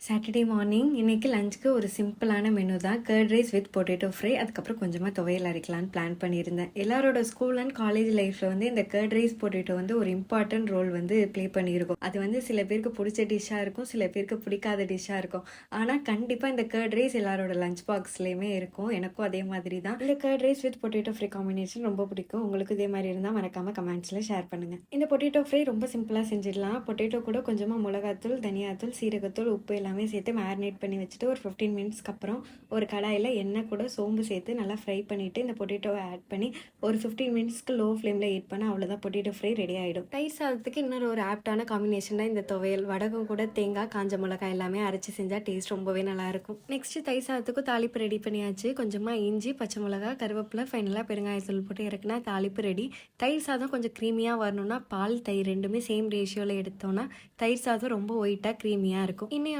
Saturday morning இன்னைக்கு லஞ்சுக்கு ஒரு சிம்பிளான மெனு தான். Curd rice with potato fry, அதுக்கப்புறம் கொஞ்சமாக துவையல் அரைக்கலான்னு பிளான் பண்ணியிருந்தேன். எல்லாரோட ஸ்கூல் அண்ட் காலேஜ் லைஃப்பில் வந்து இந்த கர்ட் ரைஸ் பொட்டேட்டோ வந்து ஒரு இம்பார்ட்டன்ட் ரோல் வந்து ப்ளே பண்ணியிருக்கும். அது வந்து சில பேருக்கு பிடிச்ச டிஷ்ஷாக இருக்கும், சில பேருக்கு பிடிக்காத டிஷ்ஷாக இருக்கும். ஆனால் கண்டிப்பாக இந்த கர்ட் ரைஸ் எல்லாரோட லஞ்ச் பாக்ஸ்லேயுமே இருக்கும். எனக்கும் அதே மாதிரி தான் இந்த curd rice with potato fry combination ரொம்ப பிடிக்கும். உங்களுக்கு இதே மாதிரி இருந்தால் மறக்காமல் கமெண்ட்ஸில் ஷேர் பண்ணுங்கள். இந்த பொட்டேட்டோ ஃப்ரை ரொம்ப சிம்பிளாக செஞ்சிடலாம். பொட்டேட்டோ கூட கொஞ்சமாக மிளகாத்தூள், தனியாத்தூள், சீரகத்தூள், உப்பு எல்லாமே சேர்த்து மேரினேட் பண்ணி வச்சுட்டு ஒரு 15 மினிட்ஸ்க்கு அப்புறம் ஒரு கடாயில் எண்ணெய் கூட சோம்பு சேர்த்து நல்லா ஃப்ரை பண்ணிவிட்டு இந்த பொட்டேட்டோவை ஆட் பண்ணி ஒரு 15 மினிட்ஸ்க்கு லோ ஃப்ளேமில் ஹீட் பண்ணால் அவ்வளோதான், பொட்டேட்டோ ஃப்ரை ரெடி ஆகிடும். தயிர் சாதத்துக்கு இன்னொரு ஒரு ஆப்டான காம்பினேஷன் தான் இந்த துவையல். வடகம் கூட தேங்காய், காஞ்ச மிளகாய் எல்லாமே அரைச்சி செஞ்சால் டேஸ்ட் ரொம்பவே நல்லாயிருக்கும். நெக்ஸ்ட் தயிர் சாதத்துக்கு தாளிப்பு ரெடி பண்ணியாச்சு. கொஞ்சமாக இஞ்சி, பச்சை மிளகாய், கருவேப்பிலை, ஃபைனலாக பெருங்காயத்தூள் போட்டு இறக்குனா தாளிப்பு ரெடி. தயிர் சாதம் கொஞ்சம் க்ரீமியாக வரணும்னா பால், தயிர் ரெண்டுமே சேம் ரேஷியோவில் எடுத்தோன்னா தயிர் சாதம் ரொம்ப ஒயிட்டாக க்ரீமியாக இருக்கும். இன்னும்